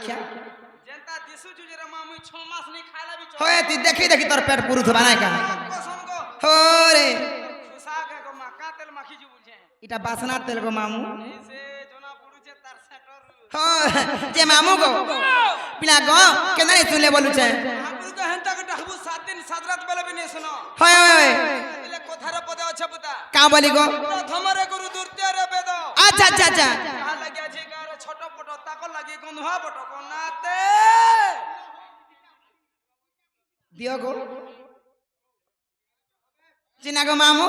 क्या जनता दिसु जुजरे मामू 6 मास नहीं खाला भी होए ती देखी देखी तोर पेट पुरुष बनाए का कसम को हो रे खुशा के को माका तेल माखी जु बुझे इटा बासना तेल को मामू से जोना पुरुषे तार सेटर हो जे मामू को पिला गो केना रे सुनले बोलु छे आपु को हंता के डखबु 7 दिन 7 रात बेले भी नहीं सुनो होए होए एले कोथार पदे अच्छा पुता का बोली गो प्रथमरे गुरु दुर्त्य रे वेद अच्छा अच्छा अच्छा कहा लगिया जे गार छोट पट ताको लगी गंधुआ पट कोनाते दियो गो चिना गो मामू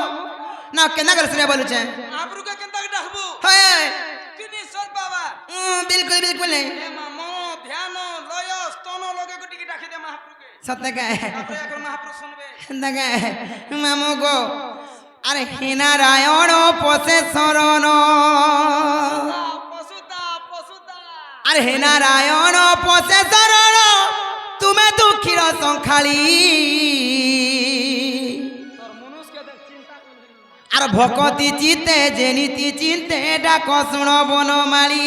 ना केना कर सुने बोलु छे आपरु के केनता के डखबु होए किनी सर बाबा बिल्कुल बिल्कुल नहीं ए मामो ध्यान लय स्तन लगे को टिकी डाकी दे महाप्रभु के सत्य का है तापर एक महाप्रभु सुनबे दगा मामू गो अरे हे नारायण पोसे शरण पशुता पशुता अरे हे नारायण पोसे शरण तुम्हें दुखीर संखाली तोर मनुष्य के देख चिंता कोन আর ভকতি চিতে জেনিতি চিন্তে ডাক শুণ বনমালী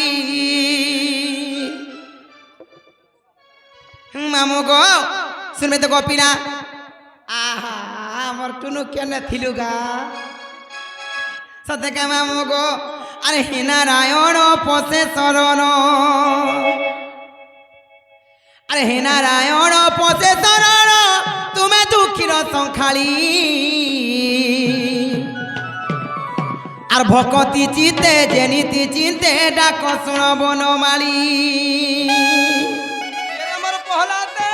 মামু গো শুনবে তো গোপীনা আহা আমার টুনু কেন থিলু গা সত্যকে মামু গো আরে হে নারায়ণ পশে শরণ আরে হে নারায়ণ পশে শরণ তুমি দুঃখীর সংখালী আর ভকতি চিতে জেনিতি চিন্তে ডাক শুণ বনমালী আমার পহলাতে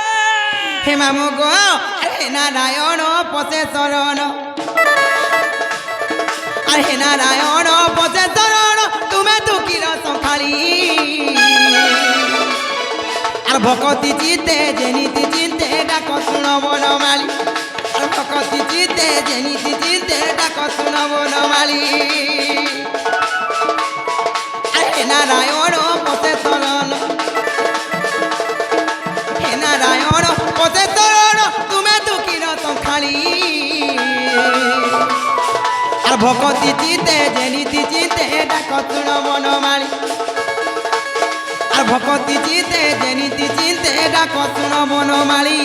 হে মামু গো আরে নারায়ণ পশে শরণ আরে হে নারায়ণ পশে শরণ তুমি দুঃখীর সংখালী আর ভকতি চিতে জেনিতি চিন্তে ডাক শুণ বনমালী আর ভকতি চিতে জেনিতি চিন্তে ডাক শুণ বনমালী হে নারায়ণ পশে শরণ হে নারায়ণ পশে শরণ তুমি দুঃখীর সংখালী আর ভকতি চিতে জেনিতি চিন্তে ডাক শুণ বনমালী আর ভকতি চিতে জেনিতি চিন্তে ডাক শুণ বনমালী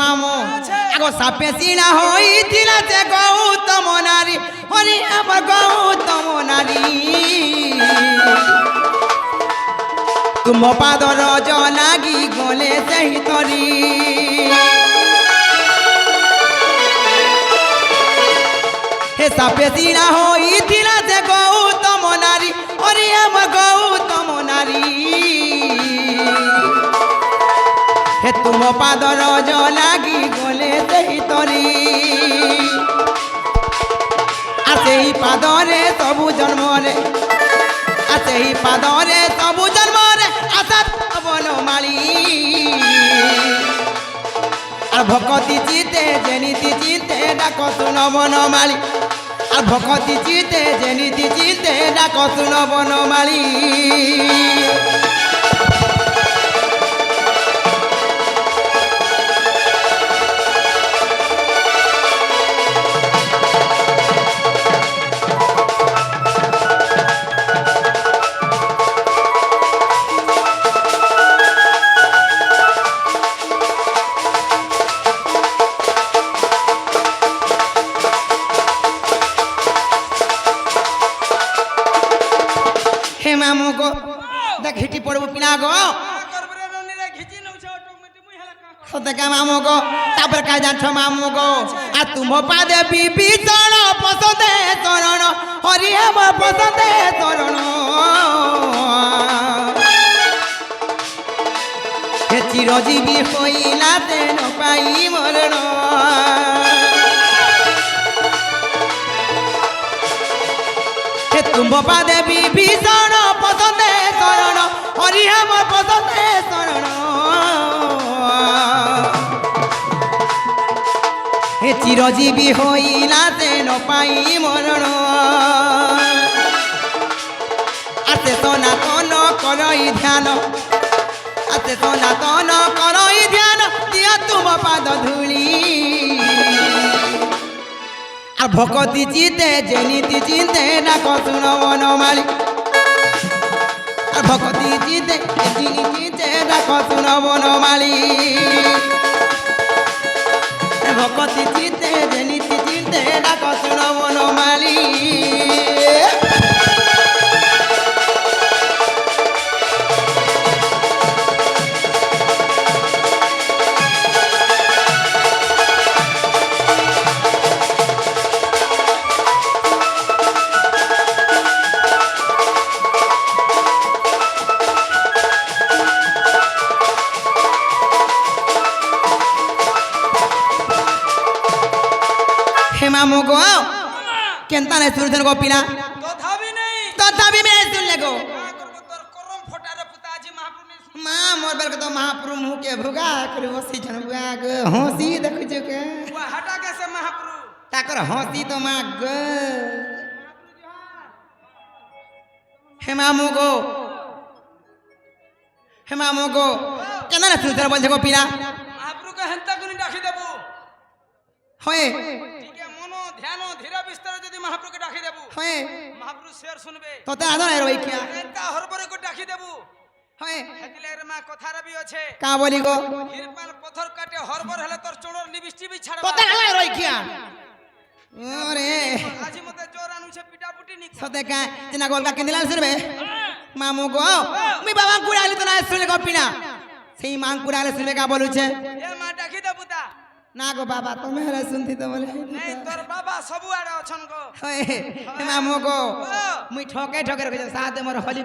মামু আগো সাপে সিনা হইছিল যে গৌতম নারী হরি আমার গৌতম নারী তুম পাদ রজ লাগি গলে সেই তরি হে সাপে সিনা হইছিল যে গৌতম নারী হরি আমার গৌতম নারী হে তুম পাদ রজ লাগি গলে সেই তরি সেই পাদরে সবু জন্মরে সেই পাদরে সবু জন্মরে আশা বনমালী আর ভকতি চিতে জেনিতি চিন্তে ডাক শুণ বনমালী আর ভকতি চিতে জেনিতি চিন্তে ডাক শুণ বনমালী মামু গো দেখ হিটি পড়বো পিনা গো সত্যকে মামু গো তারপরে কাজ জানছ মামু গো আর তুম পাদে বিভীষণ পছন্দে চরণ হরি হেম পছন্দে চরণ হে চিরজীবী হইলা তেন পাই মরণ হে তুম পাদে বিভীষণ চিরজীবী হইলাতে ন পাই মরণ আতে সনাতন করই ধ্যান আতে সনাতন করই ধ্যান দিয়া তুম পাদ ধূলি আর ভকতি চিতে জেনিতি চিন্তে ডাক শুন বনমালী আর ভকতি চিতে জিনি চিতে ডাক শুন বনমালী ভকতি চিতে জেনিতি চিন্তে ডাক শুন বনমালী मामू गो केंता ने सुरधन को पीना তথাপি নেই तथापि मैं सुन ले गो তোর করম ফটারে পিতাজি মহাপ্রভু নেই मां मोर बेर को तो महाप्रभु मुंह के भुगा कर बसी जन बुआ गो हंसी देखु जो के ও হাটা গেছে মহাপ্রভু ताकर हंसी तो मां गो हे मामू गो केंता ने सुरधन बोल देखो पीना মহাপ্রভুকে হেন্তা গুনি ডাকি দেব होए ঠিক আছে মন ধ্যান ধীর বিস্তার যদি মহাপ্রভুকে ডাকি দেব होए মহাপ্রভু শের শুনবে तो ते आदर है रोई क्या হেন্তা হরবরে কো ডাকি দেব होए হেতিলে রে মা কথা রবি আছে का बोली गो হিরপাল পথর কাটে হরবর হলে তোর চোড়র নিবিষ্টি বি ছাড়বা तो ते आदर रोई क्या अरे আজি মতে জোর আনুছে পিটাপুটি নি सते का जना गोल का केंदिला सुनबे मामू गो मी बाबा कुड़ाली तो ना सुन को पीना सेई मांग कुड़ाले सुनबे का बोलू छे এ মা ডাকি দেব তা ना गो बाबा तुम्हें हरा सुनती तो बोले নাই তোর বাবা সবু আড়ে অছন গো होए मामू गो मुई ठोके ठोके रखे साथ मोर होली